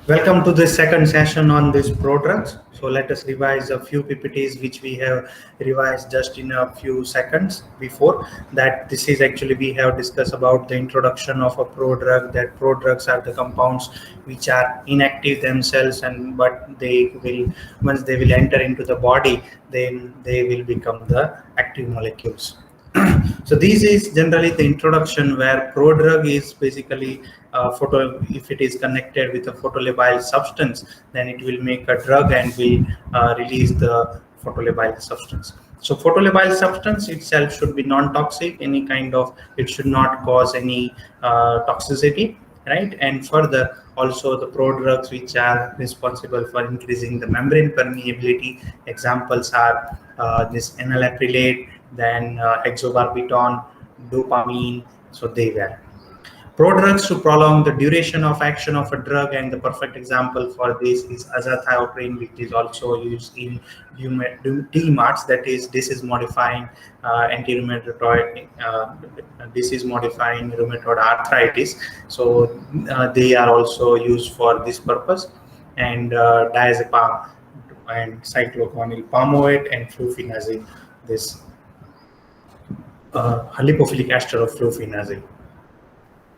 Welcome to this second session on this prodrugs. So let us revise a few PPTs which we have revised just in a few seconds before that. This is actually we have discussed about the introduction of a prodrug, that prodrugs are the compounds which are inactive themselves, and but they will, once they will enter into the body, then they will become the active molecules. So this is generally the introduction, where prodrug is basically if it is connected with a photolabile substance, then it will make a drug and will release the photolabile substance. So photolabile substance itself should be non-toxic, any kind of, it should not cause any toxicity, right? And further, also the prodrugs which are responsible for increasing the membrane permeability, examples are this enalaprillate, then hexobarbital, dopamine. So they were prodrugs to prolong the duration of action of a drug, and the perfect example for this is azathioprine, which is also used in DMARDs, that is disease modifying anti-rheumatoid disease modifying rheumatoid arthritis. So they are also used for this purpose, and diazepam and cyclophonyl palmoate and flufenazine, this lipophilic ester of flufenazine,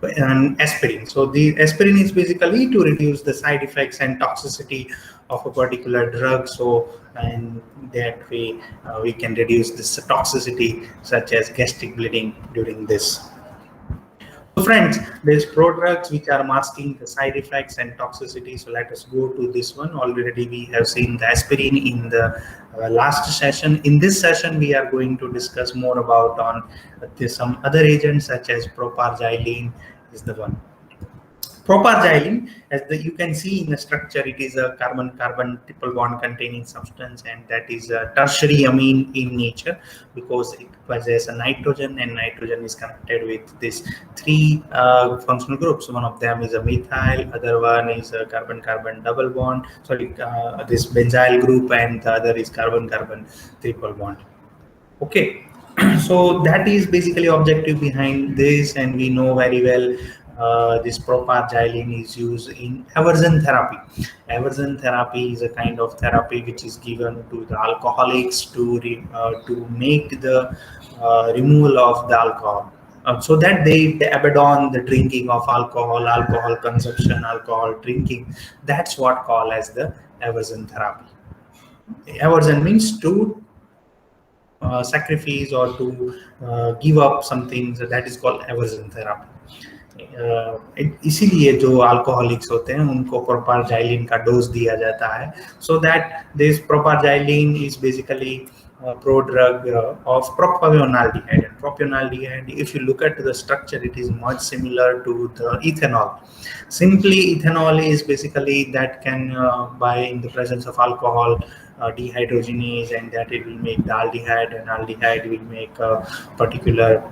and aspirin. So the aspirin is basically to reduce the side effects and toxicity of a particular drug. So, and that way we can reduce this toxicity such as gastric bleeding during this. So friends, there's prodrugs which are masking the side effects and toxicity. So let us go to this one. Already we have seen the aspirin in the last session. In this session, we are going to discuss more about on some other agents such as propargyline is the one. Propargyline, as you can see in the structure, it is a carbon-carbon triple bond containing substance, and that is a tertiary amine in nature because it possesses a nitrogen, and nitrogen is connected with these three functional groups. One of them is a methyl, other one is a carbon-carbon double bond, sorry, this benzyl group, and the other is carbon-carbon triple bond. Okay. So that is basically objective behind this, and we know very well this propargyline is used in aversion therapy. Aversion therapy is a kind of therapy which is given to the alcoholics to make the removal of the alcohol, so that they abandon the drinking of alcohol consumption, alcohol drinking. That's what called as the aversion therapy. Aversion means to sacrifice or to give up something, so that is called aversion therapy. इसीलिए जो alcoholics होते हैं उनको प्रोपारजाइलिन का dose दिया जाता है, so that this propargyline is basically a prodrug of propionaldehyde. And propionaldehyde, if you look at the structure, it is much similar to the ethanol. Simply, ethanol is basically that can by in the presence of alcohol dehydrogenase, and that it will make the aldehyde, and aldehyde will make a particular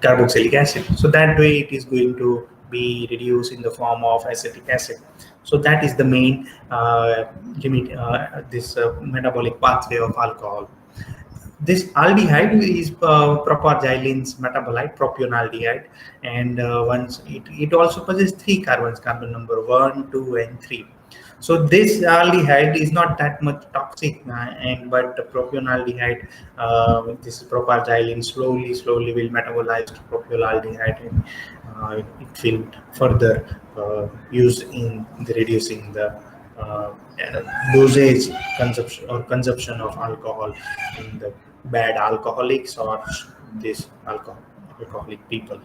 carboxylic acid. So that way it is going to be reduced in the form of acetic acid. So that is the main limit, this metabolic pathway of alcohol. This aldehyde is propargyline's metabolite, propionaldehyde, and once it also possesses three carbons, carbon number 1, 2, and 3. So this aldehyde is not that much toxic, but the propionaldehyde, this propargyline slowly will metabolize to propionaldehyde, and it will further used in the reducing the dosage consumption of alcohol in the bad alcoholics or this alcoholic people.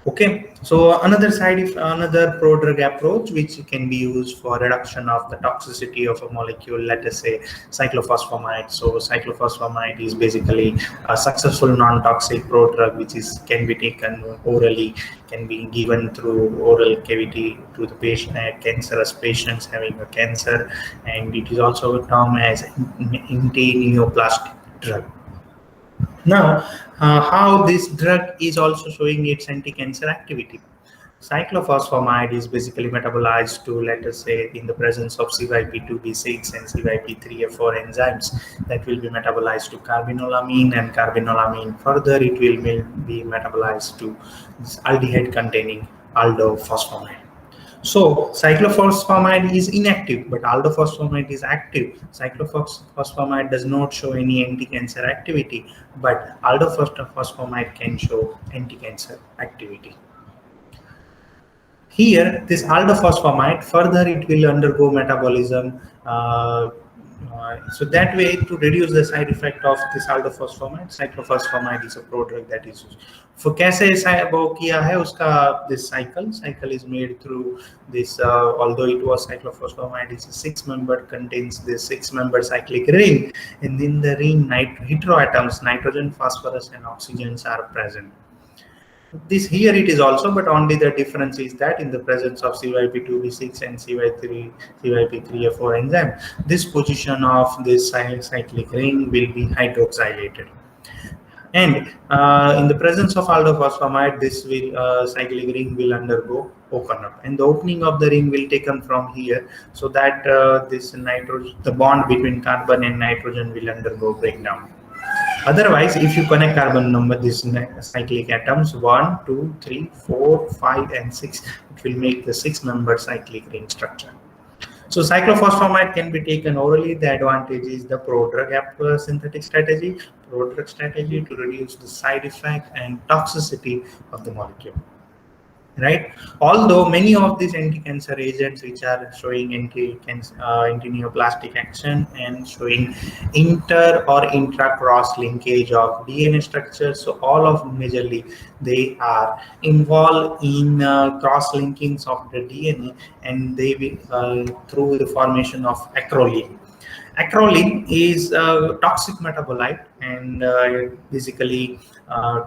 Okay, so another prodrug approach which can be used for reduction of the toxicity of a molecule, let us say cyclophosphamide. So cyclophosphamide is basically a successful non-toxic prodrug which can be taken orally, can be given through oral cavity to the patient, cancerous patients having a cancer, and it is also termed as anti-neoplastic drug. Now, how this drug is also showing its anti-cancer activity. Cyclophosphamide is basically metabolized to, let us say, in the presence of CYP2B6 and CYP3A4 enzymes, that will be metabolized to carbinolamine, and carbinolamine further it will be metabolized to this aldehyde containing aldophosphamide. So cyclophosphamide is inactive, but aldophosphamide is active. Cyclophosphamide does not show any anti-cancer activity, but aldophosphamide can show anti-cancer activity. Here, this aldophosphamide, further it will undergo metabolism. So that way, to reduce the side effect of this aldophosphamide, cyclophosphamide is a prodrug that is used. For कैसे वो किया है उसका this cycle is made through this although it was cyclophosphamide is a 6-member, contains this 6-member cyclic ring, and in the ring heteroatoms nitrogen, phosphorus and oxygens are present. This here it is also, but only the difference is that in the presence of CYP2B6 and CYP3A4 enzyme, this position of this cyclic ring will be hydroxylated. And in the presence of aldophosphamide, this cyclic ring will undergo open up, and the opening of the ring will taken from here, so that this the bond between carbon and nitrogen will undergo breakdown. Otherwise, if you connect carbon number, these cyclic atoms 1, 2, 3, 4, 5, and 6, it will make the 6-member cyclic ring structure. So cyclophosphamide can be taken orally. The advantage is the prodrug synthetic strategy, prodrug strategy to reduce the side effect and toxicity of the molecule. Right. Although many of these anti-cancer agents which are showing anti-neoplastic action and showing inter or intra-cross linkage of DNA structure, so all of majorly they are involved in cross-linkings of the DNA, and they will through the formation of acrolein. Acrolein is a toxic metabolite, and basically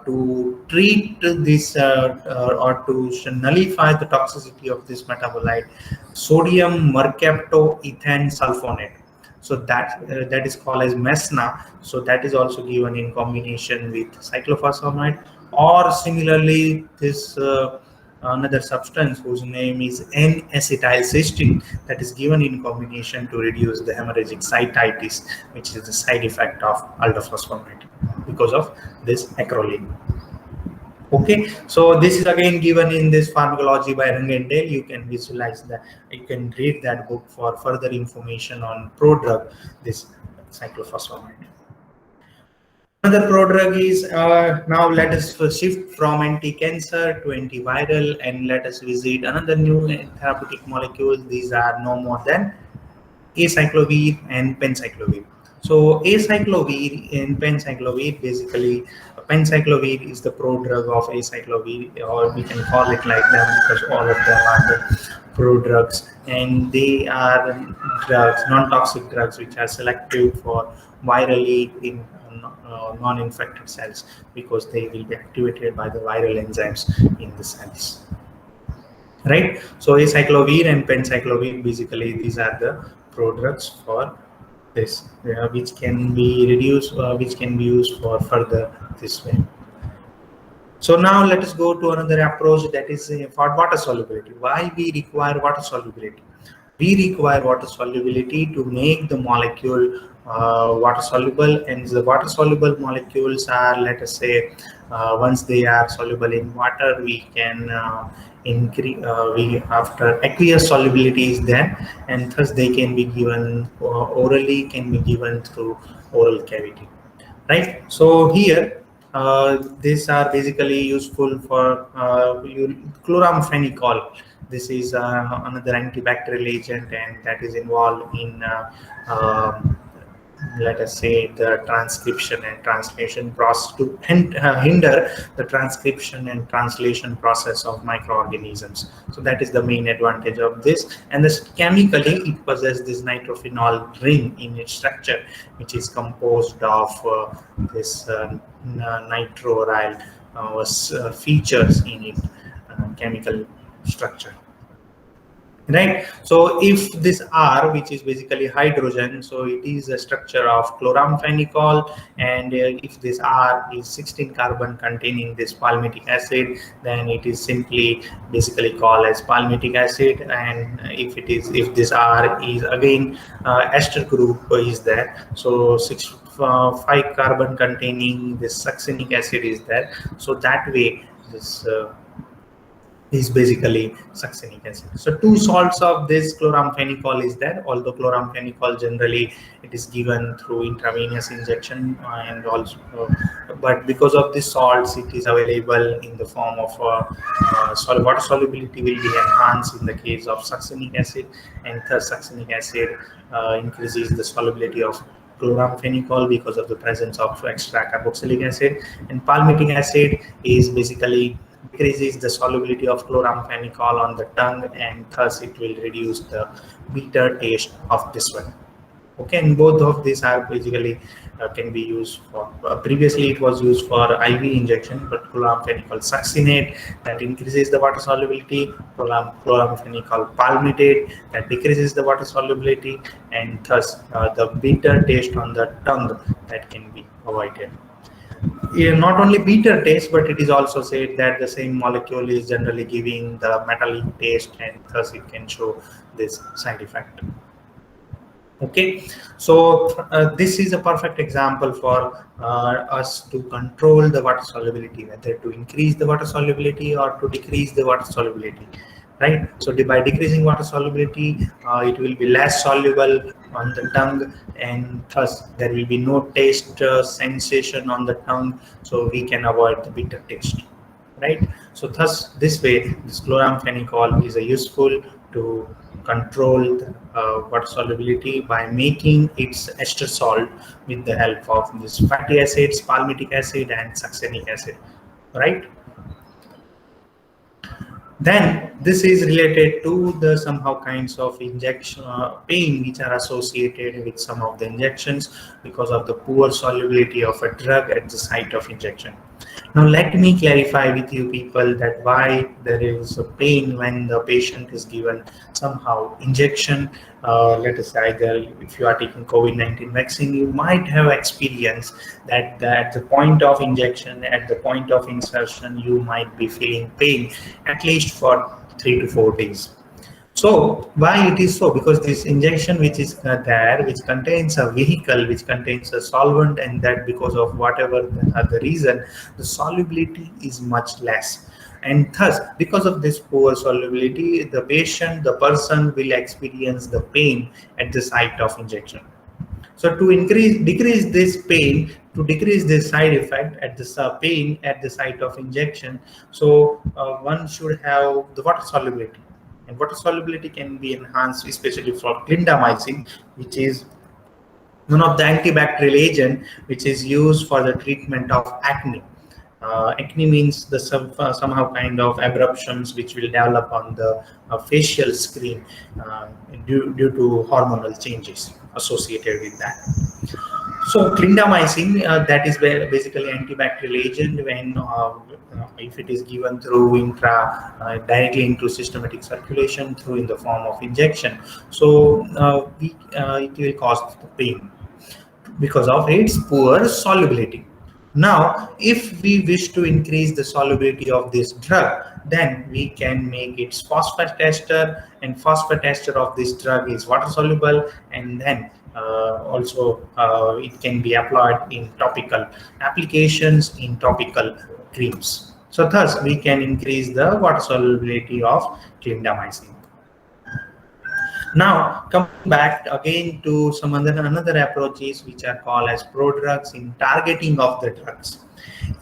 to treat this or to nullify the toxicity of this metabolite, sodium mercaptoethane sulfonate, so that is called as MESNA. So that is also given in combination with cyclophosphamide, or similarly this another substance whose name is N-acetylcysteine, that is given in combination to reduce the hemorrhagic cystitis, which is the side effect of aldophosphamide because of this acrolein. Okay, so this is again given in this pharmacology by Rung and Dale. You can visualize that, you can read that book for further information on prodrug, this cyclophosphamide. Another prodrug is now let us shift from anti-cancer to antiviral, and let us visit another new therapeutic molecule. These are no more than acyclovir and penciclovir. So acyclovir and penciclovir, basically penciclovir is the prodrug of acyclovir, or we can call it like that because all of them are the prodrugs, and they are drugs, non-toxic drugs, which are selective for virally in non-infected cells, because they will be activated by the viral enzymes in the cells. Right. So acyclovir and penciclovir, basically these are the prodrugs for this, which can be reduced, which can be used for further this way. So now let us go to another approach, that is for water solubility. Why we require water solubility? We require water solubility to make the molecule water soluble, and the water soluble molecules are, let us say, once they are soluble in water, we can increase after aqueous solubility is there, and thus they can be given orally, can be given through oral cavity. Right. So here these are basically useful for chloramphenicol. This is another antibacterial agent, and that is involved in let us say the transcription and translation process, to hinder the transcription and translation process of microorganisms. So that is the main advantage of this. And this chemically it possesses this nitrophenol ring in its structure, which is composed of this nitroyl features in its chemical structure. Right. So if this R, which is basically hydrogen, so it is a structure of chloramphenicol, and if this R is 16 carbon containing this palmitic acid, then it is simply basically called as palmitic acid. And if this R is again ester group is there, so 5 carbon containing this succinic acid is there. So that way this is basically succinic acid. So two salts of this chloramphenicol is there, although chloramphenicol generally it is given through intravenous injection and also, but because of the salts it is available in the form of water solubility will be enhanced in the case of succinic acid, and thus succinic acid increases the solubility of chloramphenicol because of the presence of extra carboxylic acid, and palmitic acid is basically decreases the solubility of chloramphenicol on the tongue, and thus it will reduce the bitter taste of this one. Okay, and both of these are basically can be used for previously it was used for IV injection, but chloramphenicol succinate that increases the water solubility, chloramphenicol palmitate that decreases the water solubility, and thus the bitter taste on the tongue that can be avoided. Not only bitter taste, but it is also said that the same molecule is generally giving the metallic taste, and thus it can show this side effect. Okay, so this is a perfect example for us to control the water solubility, whether to increase the water solubility or to decrease the water solubility, right? So by decreasing water solubility, it will be less soluble on the tongue, and thus there will be no taste sensation on the tongue, so we can avoid the bitter taste, right? So thus this way this chloramphenicol is a useful to control the water solubility by making its ester salt with the help of this fatty acids, palmitic acid and succinic acid, right? Then this is related to the somehow kinds of injection pain which are associated with some of the injections because of the poor solubility of a drug at the site of injection. Now let me clarify with you people that why there is a pain when the patient is given somehow injection. Let us say either if you are taking COVID-19 vaccine, you might have experienced that at the point of injection, at the point of insertion, you might be feeling pain at least for 3 to 4 days. So why it is so? Because this injection which is there, which contains a vehicle, which contains a solvent, and that because of whatever the reason, the solubility is much less. And thus, because of this poor solubility, the patient, the person will experience the pain at the site of injection. So to decrease this pain, to decrease this side effect at the pain at the site of injection, so one should have the water solubility. And water solubility can be enhanced, especially for clindamycin, which is one of the antibacterial agent which is used for the treatment of acne. Acne means the somehow kind of abruptions which will develop on the facial screen due to hormonal changes associated with that. So clindamycin, that is basically antibacterial agent when if it is given through directly into systematic circulation through in the form of injection. So it will cause the pain because of its poor solubility. Now, if we wish to increase the solubility of this drug, then we can make its phosphate ester, and phosphate ester of this drug is water soluble, and then also it can be applied in topical applications, in topical creams. So thus we can increase the water solubility of clindamycin. Now, coming back again to some another approaches which are called as prodrugs in targeting of the drugs.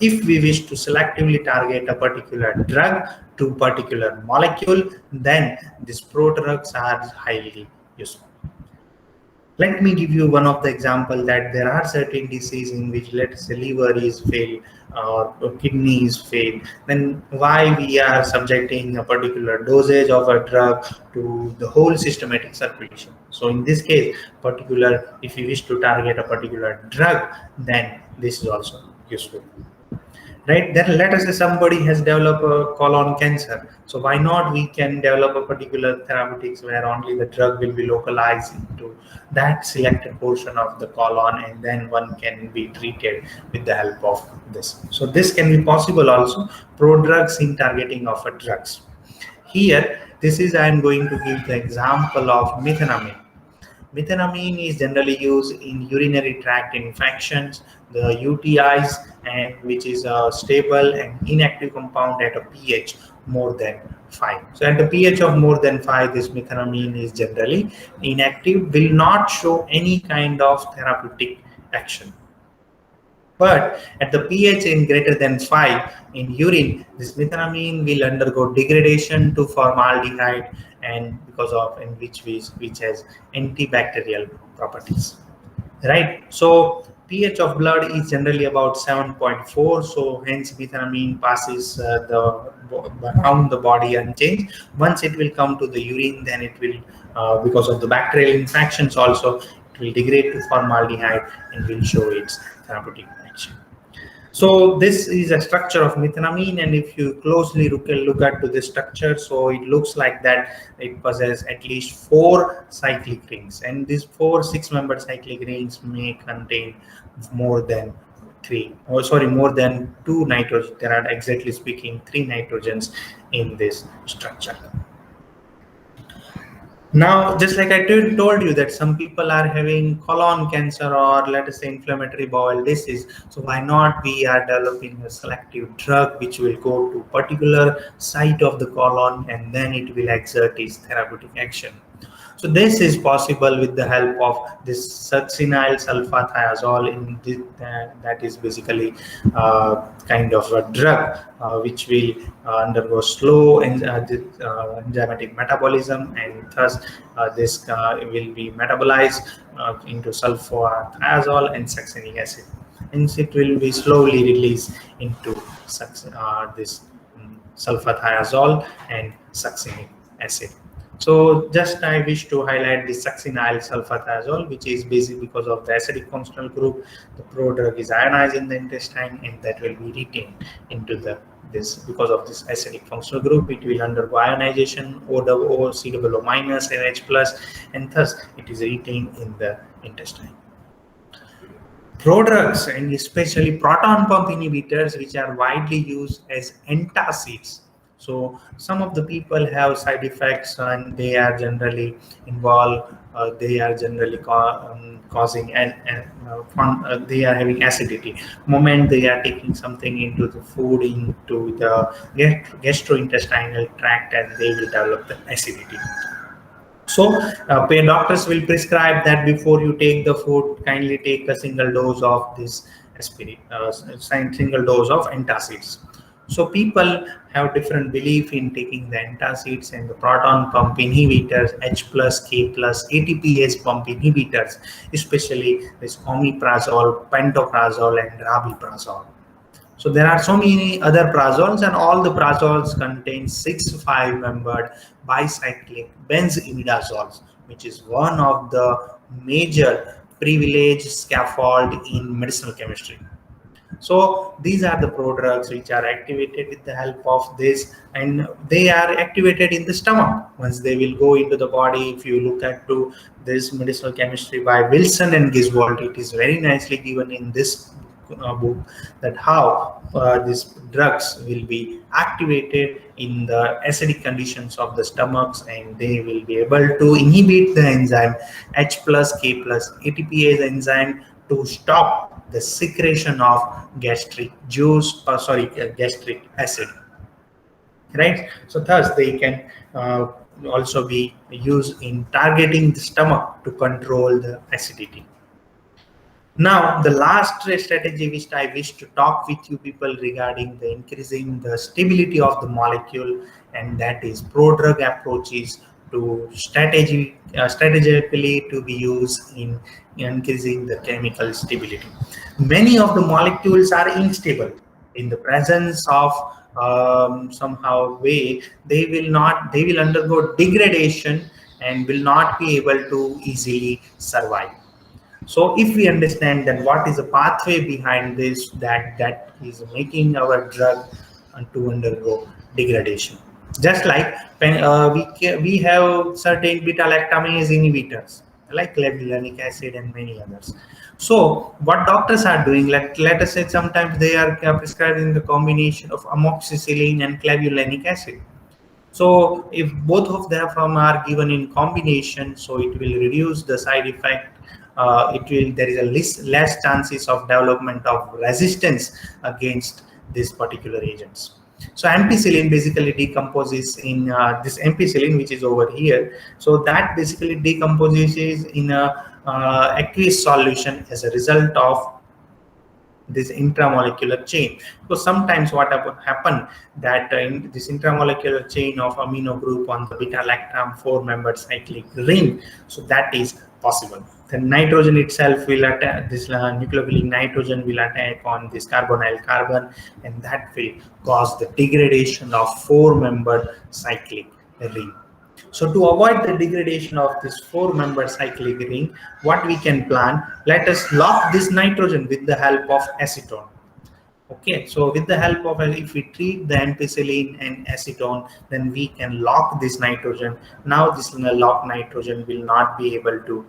If we wish to selectively target a particular drug to particular molecule, then these prodrugs are highly useful. Let me give you one of the example that there are certain diseases in which, let's say, liver is failed or kidney is failed. Then why we are subjecting a particular dosage of a drug to the whole systematic circulation? So in this case, if you wish to target a particular drug, then this is also useful. Right, then let us say somebody has developed a colon cancer, so why not we can develop a particular therapeutics where only the drug will be localized into that selected portion of the colon, and then one can be treated with the help of this. So this can be possible also, prodrugs in targeting of a drugs. Here I am going to give the example of methenamine. Methenamine is generally used in urinary tract infections, the UTIs, and which is a stable and inactive compound at a pH more than 5. So at the pH of more than 5, this methenamine is generally inactive, will not show any kind of therapeutic action. But at the pH in greater than 5 in urine, this methenamine will undergo degradation to formaldehyde, and because of which has antibacterial properties. Right. So pH of blood is generally about 7.4. So hence methenamine passes around the body unchanged. Once it will come to the urine, then it will, because of the bacterial infections also, it will degrade to formaldehyde and will show its therapeutic action. So this is a structure of methenamine, and if you closely look at to this structure, so it looks like that it possesses at least 4 cyclic rings, and these 4 6-membered cyclic rings may contain more than more than 2 nitrogen. There are, exactly speaking, 3 nitrogens in this structure. Now, just like I told you that some people are having colon cancer, or let us say inflammatory bowel disease. So why not we are developing a selective drug which will go to particular site of the colon, and then it will exert its therapeutic action. So this is possible with the help of this succinyl sulfathiazole. That is basically kind of a drug which will undergo slow enzymatic metabolism, and thus this will be metabolized into sulfathiazole and succinic acid. Hence it will be slowly released into this sulfathiazole and succinic acid. So just I wish to highlight the succinyl sulfathiazole, which is basic because of the acidic functional group. The prodrug is ionized in the intestine, and that will be retained into this because of this acidic functional group. It will undergo ionization, O, COO minus, and H plus, and thus it is retained in the intestine. Prodrugs, and especially proton pump inhibitors, which are widely used as antacids. So some of the people have side effects, and they are generally involved. They are generally causing, and they are having acidity. Moment they are taking something into the food, into the gastrointestinal tract, and they will develop the acidity. So doctors will prescribe that before you take the food, kindly take a single dose of this aspirin, single dose of antacids. So people have different belief in taking the antacids and the proton pump inhibitors, H plus, K plus, ATPase pump inhibitors, especially this omeprazole, pantoprazole, and rabeprazole. So there are so many other prazoles, and all the prazoles contain 6 5-membered bicyclic benzimidazoles, which is one of the major privileged scaffold in medicinal chemistry. So these are the prodrugs which are activated with the help of this, and they are activated in the stomach. Once they will go into the body, if you look at to this medicinal chemistry by Wilson and Giswold, it is very nicely given in this book that how these drugs will be activated in the acidic conditions of the stomachs, and they will be able to inhibit the enzyme H plus, K plus, ATPase enzyme to stop the secretion of gastric juice, gastric acid. Right. So thus they can also be used in targeting the stomach to control the acidity. Now, the last strategy which I wish to talk with you people regarding the increasing the stability of the molecule, and that is prodrug approaches to strategically to be used in increasing the chemical stability. Many of the molecules are unstable in the presence of somehow way. They will undergo degradation and will not be able to easily survive. So if we understand that what is the pathway behind this, that is making our drug to undergo degradation. Just like we have certain beta-lactamase inhibitors like clavulanic acid and many others. So what doctors are doing, let us say sometimes they are prescribing the combination of amoxicillin and clavulanic acid. So if both of them are given in combination, so it will reduce the side effect. There is a less chances of development of resistance against these particular agents. So ampicillin basically decomposes in this ampicillin, which is over here. So that basically decomposes in a aqueous solution as a result of this intramolecular chain. So sometimes what happen that in this intramolecular chain of amino group on the beta lactam 4-membered cyclic ring, so that is possible. The nitrogen itself will attack this nucleophilic nitrogen will attack on this carbonyl carbon, and that will cause the degradation of 4-membered cyclic ring. So to avoid the degradation of this 4-membered cyclic ring, what we can plan, let us lock this nitrogen with the help of acetone. Okay, so with the help of, if we treat the ampicillin and acetone, then we can lock this nitrogen. Now this locked nitrogen will not be able to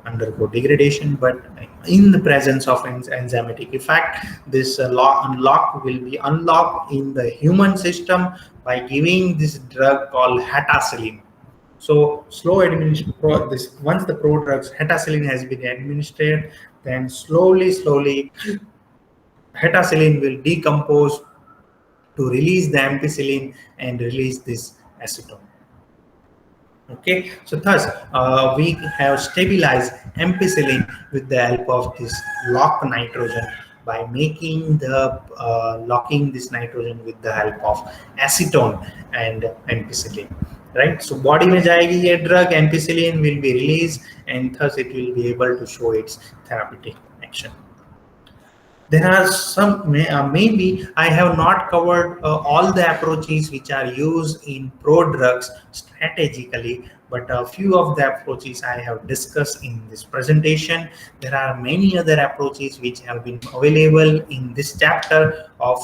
undergo degradation, but in the presence of enzymatic effect, this unlock will be unlocked in the human system by giving this drug called hetacillin. So slow administration, once the prodrugs hetacillin has been administered, then slowly hetacillin will decompose to release the ampicillin and release this acetone. Okay, so thus we have stabilized ampicillin with the help of this locked nitrogen by making the locking this nitrogen with the help of acetone and ampicillin. Right, so body में जाएगी ये drug, ampicillin will be released, and thus it will be able to show its therapeutic action. There are some, maybe I have not covered all the approaches which are used in prodrugs strategically, but a few of the approaches I have discussed in this presentation. There are many other approaches which have been available in this chapter of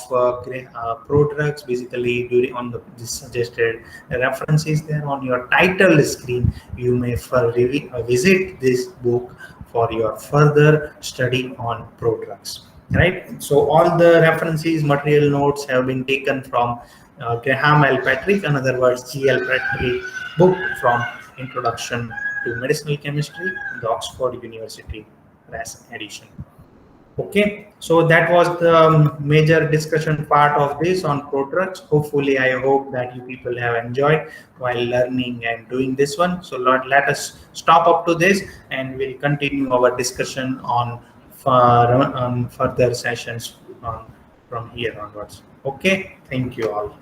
prodrugs. Basically, during on the suggested references there on your title screen, you may visit this book for your further study on prodrugs. Right, so all the references, material notes have been taken from Graham L. Patrick, in other words, G.L. Patrick book from Introduction to Medicinal Chemistry, the Oxford University Press edition. Okay, so that was the major discussion part of this on prodrugs. Hopefully, I hope that you people have enjoyed while learning and doing this one. So let us stop up to this, and we'll continue our discussion on further sessions from here onwards. Okay, thank you all.